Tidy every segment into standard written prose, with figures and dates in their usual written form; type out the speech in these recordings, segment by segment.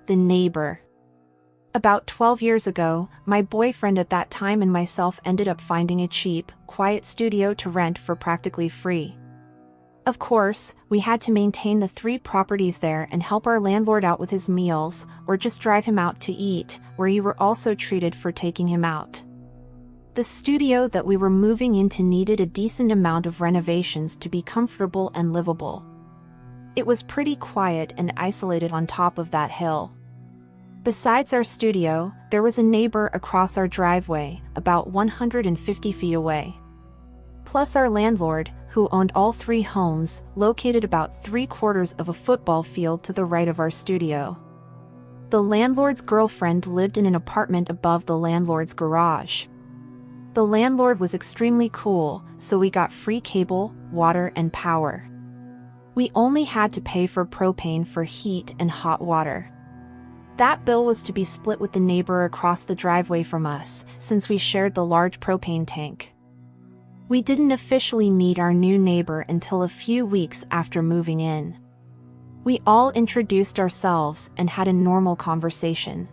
The neighbor. About 12 years ago, my boyfriend at that time and myself ended up finding a cheap, quiet studio to rent for practically free. Of course, we had to maintain the 3 properties there and help our landlord out with his meals, or just drive him out to eat, where you were also treated for taking him out. The studio that we were moving into needed a decent amount of renovations to be comfortable and livable. It was pretty quiet and isolated on top of that hill. Besides our studio, there was a neighbor across our driveway, about 150 feet away. Plus our landlord, who owned all 3 homes, located about 3/4 of a football field to the right of our studio. The landlord's girlfriend lived in an apartment above the landlord's garage. The landlord was extremely cool, so we got free cable, water, and power. We only had to pay for propane for heat and hot water. That bill was to be split with the neighbor across the driveway from us, since we shared the large propane tank. We didn't officially meet our new neighbor until a few weeks after moving in. We all introduced ourselves and had a normal conversation.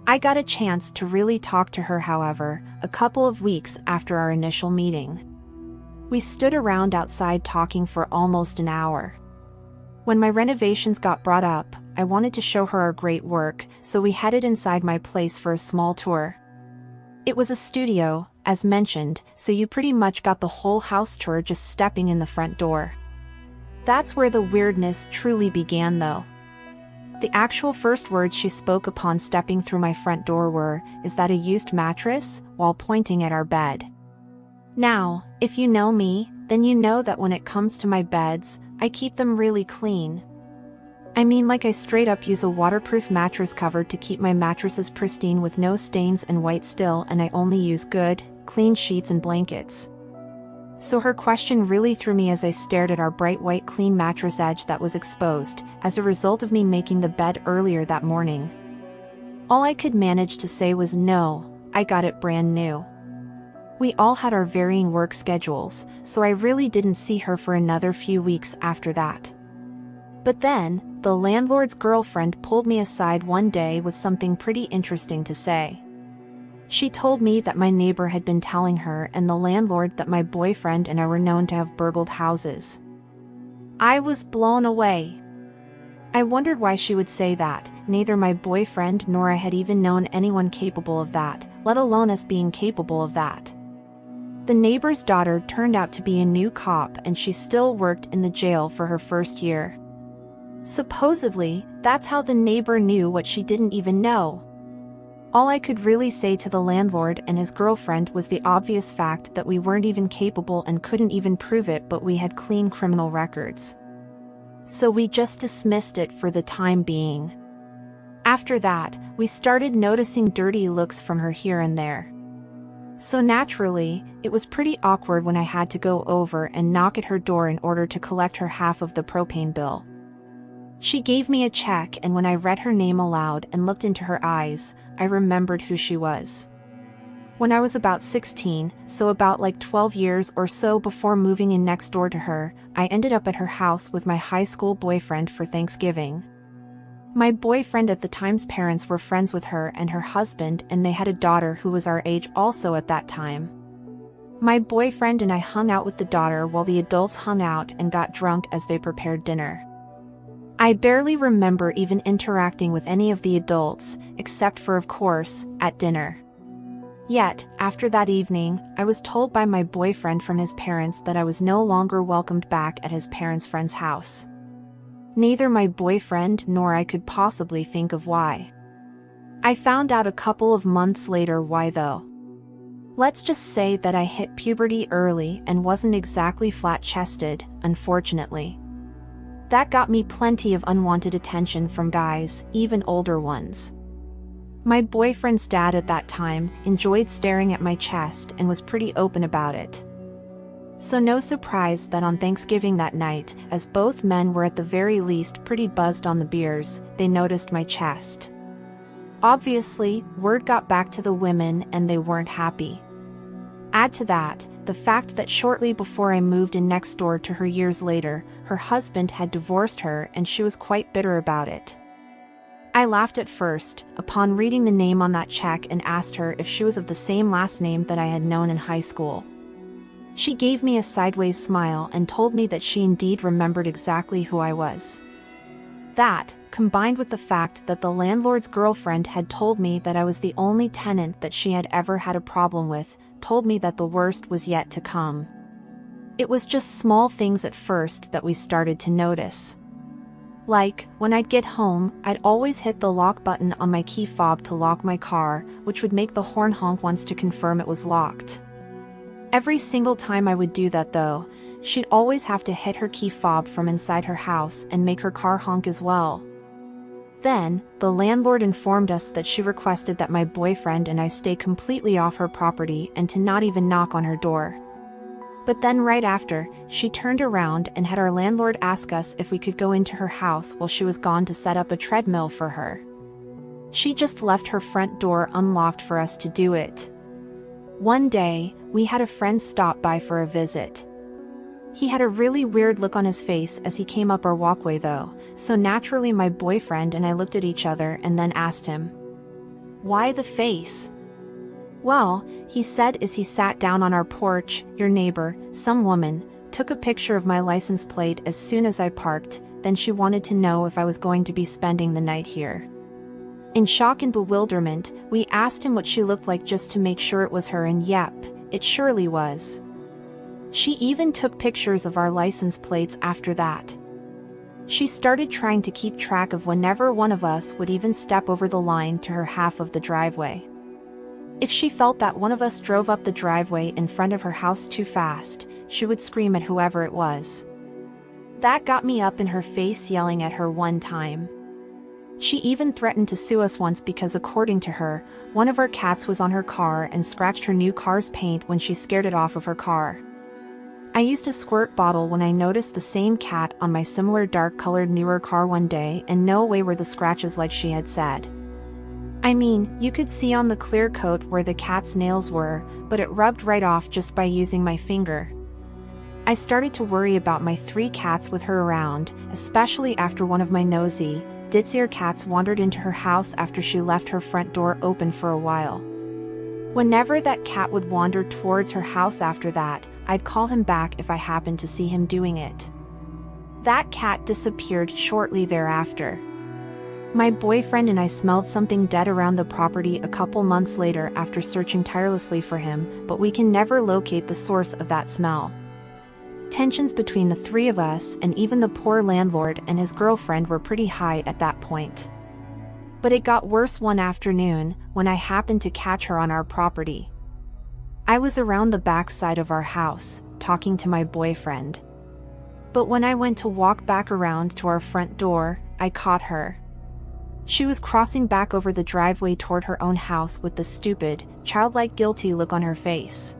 I got a chance to really talk to her, however, a couple of weeks after our initial meeting. We stood around outside talking for almost an hour. When my renovations got brought up, I wanted to show her our great work, so we headed inside my place for a small tour. It was a studio, as mentioned, so you pretty much got the whole house tour just stepping in the front door. That's where the weirdness truly began, though. The actual first words she spoke upon stepping through my front door were, "Is that a used mattress?" while pointing at our bed. Now, if you know me, then you know that when it comes to my beds, I keep them really clean. I mean, like, I straight up use a waterproof mattress cover to keep my mattresses pristine with no stains and white still, and I only use good, clean sheets and blankets. So her question really threw me as I stared at our bright white clean mattress edge that was exposed, as a result of me making the bed earlier that morning. All I could manage to say was, "No, I got it brand new." We all had our varying work schedules, so I really didn't see her for another few weeks after that. But then, the landlord's girlfriend pulled me aside one day with something pretty interesting to say. She told me that my neighbor had been telling her and the landlord that my boyfriend and I were known to have burgled houses. I was blown away. I wondered why she would say that. Neither my boyfriend nor I had even known anyone capable of that, let alone us being capable of that. The neighbor's daughter turned out to be a new cop, and she still worked in the jail for her first year. Supposedly, that's how the neighbor knew what she didn't even know. All I could really say to the landlord and his girlfriend was the obvious fact that we weren't even capable and couldn't even prove it, but we had clean criminal records. So we just dismissed it for the time being. After that, we started noticing dirty looks from her here and there. So naturally, it was pretty awkward when I had to go over and knock at her door in order to collect her half of the propane bill. She gave me a check, and when I read her name aloud and looked into her eyes, I remembered who she was. When I was about 16, so about like 12 years or so before moving in next door to her, I ended up at her house with my high school boyfriend for Thanksgiving. My boyfriend at the time's parents were friends with her and her husband, and they had a daughter who was our age also at that time. My boyfriend and I hung out with the daughter while the adults hung out and got drunk as they prepared dinner. I barely remember even interacting with any of the adults, except for, of course, at dinner. Yet, after that evening, I was told by my boyfriend from his parents that I was no longer welcomed back at his parents' friend's house. Neither my boyfriend nor I could possibly think of why. I found out a couple of months later why, though. Let's just say that I hit puberty early and wasn't exactly flat-chested, unfortunately. That got me plenty of unwanted attention from guys, even older ones. My boyfriend's dad at that time enjoyed staring at my chest and was pretty open about it. So no surprise that on Thanksgiving that night, as both men were at the very least pretty buzzed on the beers, they noticed my chest. Obviously, word got back to the women and they weren't happy. Add to that, the fact that shortly before I moved in next door to her years later, her husband had divorced her and she was quite bitter about it. I laughed at first, upon reading the name on that check, and asked her if she was of the same last name that I had known in high school. She gave me a sideways smile and told me that she indeed remembered exactly who I was. That, combined with the fact that the landlord's girlfriend had told me that I was the only tenant that she had ever had a problem with, told me that the worst was yet to come. It was just small things at first that we started to notice. Like, when I'd get home, I'd always hit the lock button on my key fob to lock my car, which would make the horn honk once to confirm it was locked. Every single time I would do that though, she'd always have to hit her key fob from inside her house and make her car honk as well. Then, the landlord informed us that she requested that my boyfriend and I stay completely off her property and to not even knock on her door. But then right after, she turned around and had our landlord ask us if we could go into her house while she was gone to set up a treadmill for her. She just left her front door unlocked for us to do it. One day, we had a friend stop by for a visit. He had a really weird look on his face as he came up our walkway though, so naturally my boyfriend and I looked at each other and then asked him, "Why the face?" Well, he said as he sat down on our porch, "Your neighbor, some woman, took a picture of my license plate as soon as I parked, then she wanted to know if I was going to be spending the night here." In shock and bewilderment, we asked him what she looked like just to make sure it was her, and yep, it surely was. She even took pictures of our license plates after that. She started trying to keep track of whenever one of us would even step over the line to her half of the driveway. If she felt that one of us drove up the driveway in front of her house too fast, she would scream at whoever it was. That got me up in her face yelling at her one time. She even threatened to sue us once because according to her, one of our cats was on her car and scratched her new car's paint when she scared it off of her car. I used a squirt bottle when I noticed the same cat on my similar dark-colored newer car one day, and no way were the scratches like she had said. I mean, you could see on the clear coat where the cat's nails were, but it rubbed right off just by using my finger. I started to worry about my 3 cats with her around, especially after one of my nosy, ditzier cats wandered into her house after she left her front door open for a while. Whenever that cat would wander towards her house after that, I'd call him back if I happened to see him doing it. That cat disappeared shortly thereafter. My boyfriend and I smelled something dead around the property a couple months later after searching tirelessly for him, but we can never locate the source of that smell. Tensions between the 3 of us and even the poor landlord and his girlfriend were pretty high at that point. But it got worse one afternoon, when I happened to catch her on our property. I was around the back side of our house, talking to my boyfriend. But when I went to walk back around to our front door, I caught her. She was crossing back over the driveway toward her own house with the stupid, childlike guilty look on her face.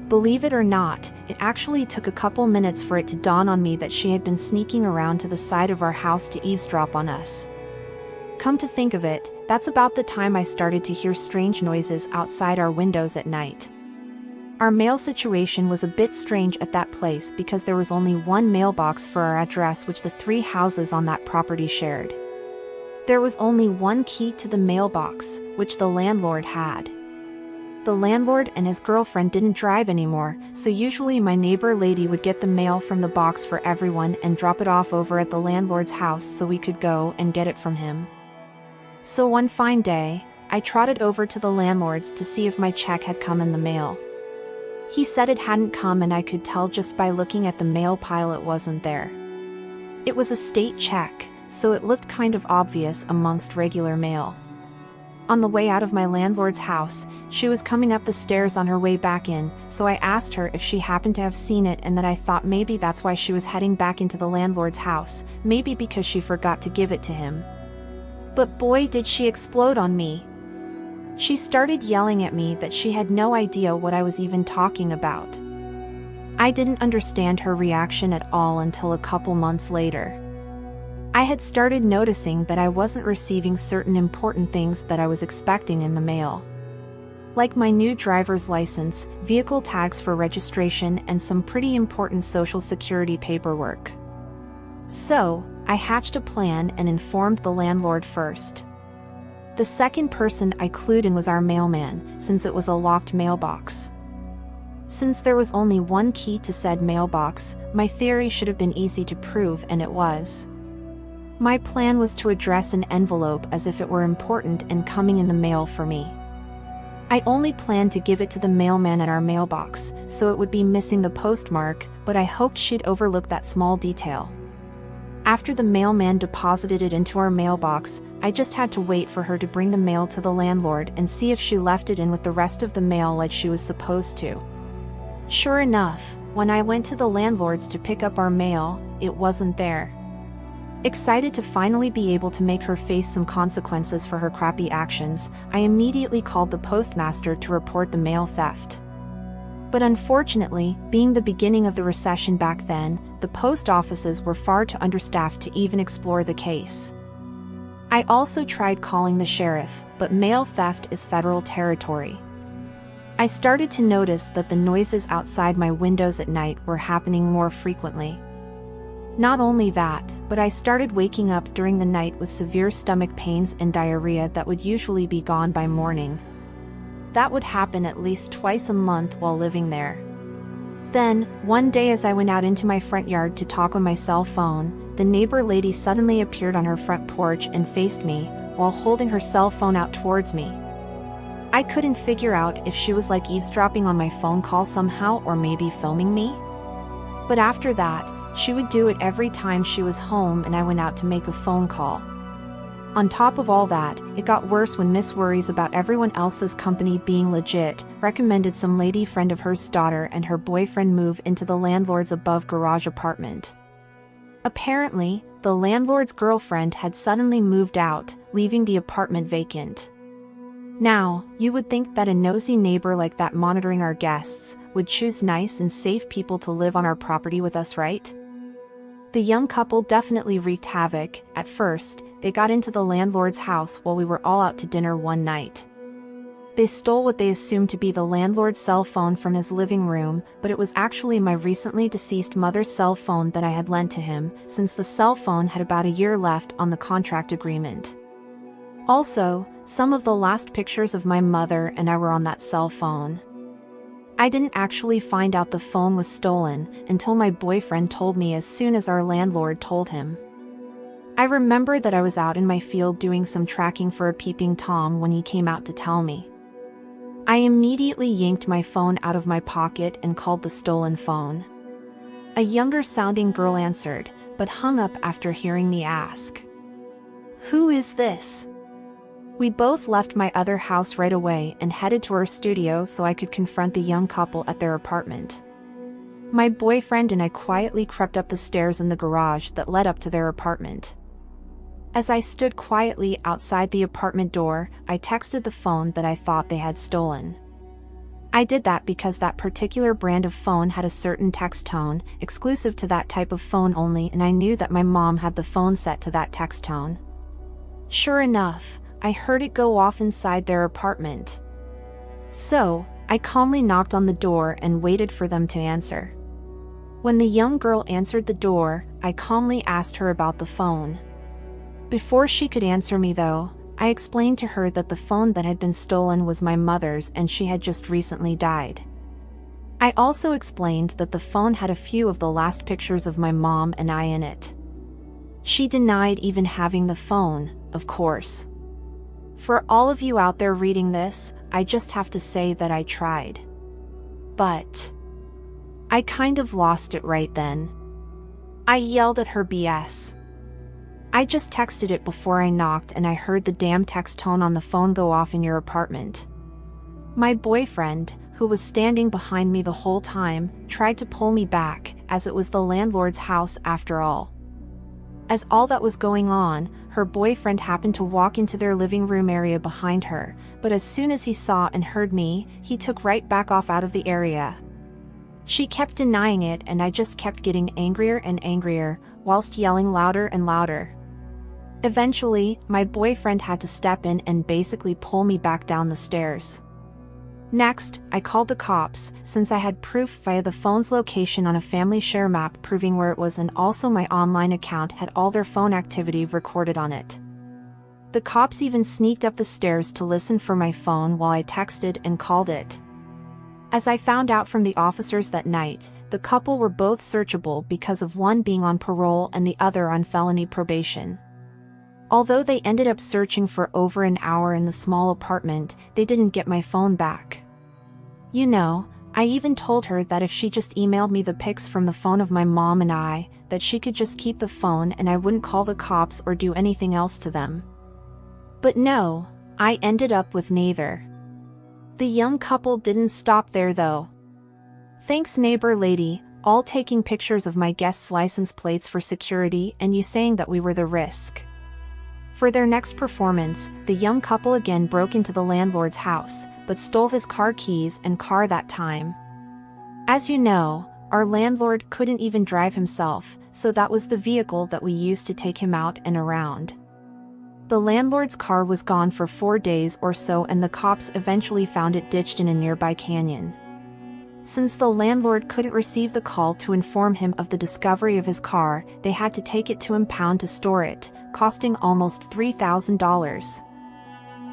Believe it or not, it actually took a couple minutes for it to dawn on me that she had been sneaking around to the side of our house to eavesdrop on us. Come to think of it, that's about the time I started to hear strange noises outside our windows at night. Our mail situation was a bit strange at that place because there was only one mailbox for our address which the 3 houses on that property shared. There was only one key to the mailbox, which the landlord had. The landlord and his girlfriend didn't drive anymore, so usually my neighbor lady would get the mail from the box for everyone and drop it off over at the landlord's house so we could go and get it from him. So one fine day, I trotted over to the landlord's to see if my check had come in the mail. He said it hadn't come, and I could tell just by looking at the mail pile it wasn't there. It was a state check, so it looked kind of obvious amongst regular mail. On the way out of my landlord's house, she was coming up the stairs on her way back in, so I asked her if she happened to have seen it, and that I thought maybe that's why she was heading back into the landlord's house, maybe because she forgot to give it to him. But boy did she explode on me. She started yelling at me that she had no idea what I was even talking about. I didn't understand her reaction at all until a couple months later. I had started noticing that I wasn't receiving certain important things that I was expecting in the mail. Like my new driver's license, vehicle tags for registration, and some pretty important social security paperwork. So, I hatched a plan and informed the landlord first. The second person I clued in was our mailman, since it was a locked mailbox. Since there was only one key to said mailbox, my theory should have been easy to prove, and it was. My plan was to address an envelope as if it were important and coming in the mail for me. I only planned to give it to the mailman at our mailbox, so it would be missing the postmark, but I hoped she'd overlook that small detail. After the mailman deposited it into our mailbox, I just had to wait for her to bring the mail to the landlord and see if she left it in with the rest of the mail like she was supposed to. Sure enough, when I went to the landlord's to pick up our mail, it wasn't there. Excited to finally be able to make her face some consequences for her crappy actions, I immediately called the postmaster to report the mail theft. But unfortunately, being the beginning of the recession back then, the post offices were far too understaffed to even explore the case. I also tried calling the sheriff, but mail theft is federal territory. I started to notice that the noises outside my windows at night were happening more frequently. Not only that, but I started waking up during the night with severe stomach pains and diarrhea that would usually be gone by morning. That would happen at least twice a month while living there. Then, one day as I went out into my front yard to talk on my cell phone, the neighbor lady suddenly appeared on her front porch and faced me, while holding her cell phone out towards me. I couldn't figure out if she was like eavesdropping on my phone call somehow or maybe filming me. But after that, she would do it every time she was home and I went out to make a phone call. On top of all that, it got worse when Miss Worries about everyone else's company being legit, recommended some lady friend of hers daughter and her boyfriend move into the landlord's above garage apartment. Apparently, the landlord's girlfriend had suddenly moved out, leaving the apartment vacant. Now, you would think that a nosy neighbor like that monitoring our guests would choose nice and safe people to live on our property with us, right? The young couple definitely wreaked havoc. At first, they got into the landlord's house while we were all out to dinner one night. They stole what they assumed to be the landlord's cell phone from his living room, but it was actually my recently deceased mother's cell phone that I had lent to him, since the cell phone had about a year left on the contract agreement. Also, some of the last pictures of my mother and I were on that cell phone. I didn't actually find out the phone was stolen until my boyfriend told me as soon as our landlord told him. I remember that I was out in my field doing some tracking for a peeping Tom when he came out to tell me. I immediately yanked my phone out of my pocket and called the stolen phone. A younger sounding girl answered, but hung up after hearing me ask, "Who is this?" We both left my other house right away and headed to our studio so I could confront the young couple at their apartment. My boyfriend and I quietly crept up the stairs in the garage that led up to their apartment. As I stood quietly outside the apartment door, I texted the phone that I thought they had stolen. I did that because that particular brand of phone had a certain text tone, exclusive to that type of phone only, and I knew that my mom had the phone set to that text tone. Sure enough, I heard it go off inside their apartment. So, I calmly knocked on the door and waited for them to answer. When the young girl answered the door, I calmly asked her about the phone. Before she could answer me though, I explained to her that the phone that had been stolen was my mother's and she had just recently died. I also explained that the phone had a few of the last pictures of my mom and I in it. She denied even having the phone, of course. For all of you out there reading this, I just have to say that I tried. But I kind of lost it right then. I yelled at her BS. I just texted it before I knocked and I heard the damn text tone on the phone go off in your apartment. My boyfriend, who was standing behind me the whole time, tried to pull me back, as it was the landlord's house after all. As all that was going on, her boyfriend happened to walk into their living room area behind her, but as soon as he saw and heard me, he took right back off out of the area. She kept denying it and I just kept getting angrier and angrier, whilst yelling louder and louder. Eventually, my boyfriend had to step in and basically pull me back down the stairs. Next, I called the cops, since I had proof via the phone's location on a family share map proving where it was, and also my online account had all their phone activity recorded on it. The cops even sneaked up the stairs to listen for my phone while I texted and called it. As I found out from the officers that night, the couple were both searchable because of one being on parole and the other on felony probation. Although they ended up searching for over an hour in the small apartment, they didn't get my phone back. You know, I even told her that if she just emailed me the pics from the phone of my mom and I, that she could just keep the phone and I wouldn't call the cops or do anything else to them. But no, I ended up with neither. The young couple didn't stop there though. Thanks neighbor lady, all taking pictures of my guests' license plates for security and you saying that we were the risk. For their next performance, the young couple again broke into the landlord's house, but stole his car keys and car that time. As you know, our landlord couldn't even drive himself, so that was the vehicle that we used to take him out and around. The landlord's car was gone for 4 days or so and the cops eventually found it ditched in a nearby canyon. Since the landlord couldn't receive the call to inform him of the discovery of his car, they had to take it to impound to store it, costing almost $3,000.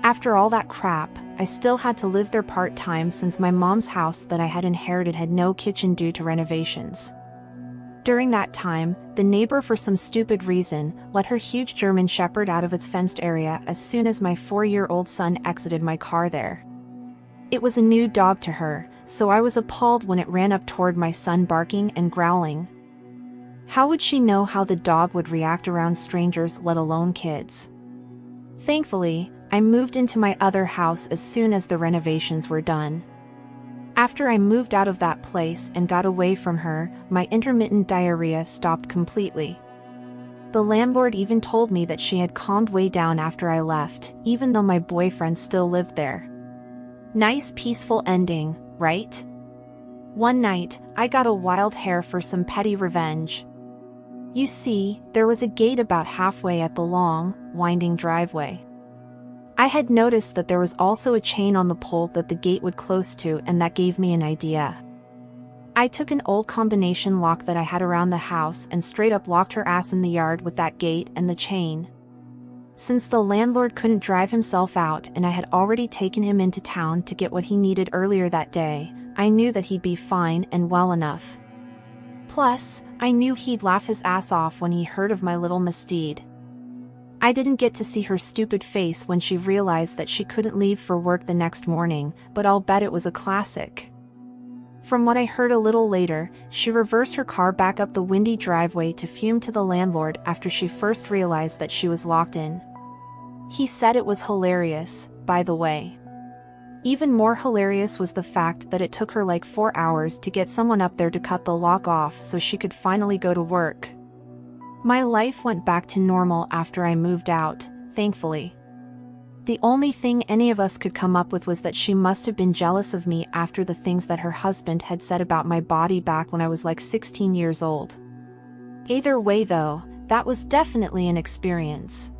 After all that crap, I still had to live there part-time since my mom's house that I had inherited had no kitchen due to renovations. During that time, the neighbor for some stupid reason let her huge German Shepherd out of its fenced area as soon as my 4-year-old son exited my car there. It was a new dog to her, so I was appalled when it ran up toward my son barking and growling. How would she know how the dog would react around strangers, let alone kids? Thankfully, I moved into my other house as soon as the renovations were done. After I moved out of that place and got away from her, my intermittent diarrhea stopped completely. The landlord even told me that she had calmed way down after I left, even though my boyfriend still lived there. Nice peaceful ending, right? One night, I got a wild hair for some petty revenge. You see, there was a gate about halfway at the long, winding driveway. I had noticed that there was also a chain on the pole that the gate would close to, and that gave me an idea. I took an old combination lock that I had around the house and straight up locked her ass in the yard with that gate and the chain. Since the landlord couldn't drive himself out and I had already taken him into town to get what he needed earlier that day, I knew that he'd be fine and well enough. Plus, I knew he'd laugh his ass off when he heard of my little misdeed. I didn't get to see her stupid face when she realized that she couldn't leave for work the next morning, but I'll bet it was a classic. From what I heard a little later, she reversed her car back up the windy driveway to fume to the landlord after she first realized that she was locked in. He said it was hilarious, by the way. Even more hilarious was the fact that it took her like 4 hours to get someone up there to cut the lock off so she could finally go to work. My life went back to normal after I moved out, thankfully. The only thing any of us could come up with was that she must have been jealous of me after the things that her husband had said about my body back when I was like 16 years old. Either way though, that was definitely an experience.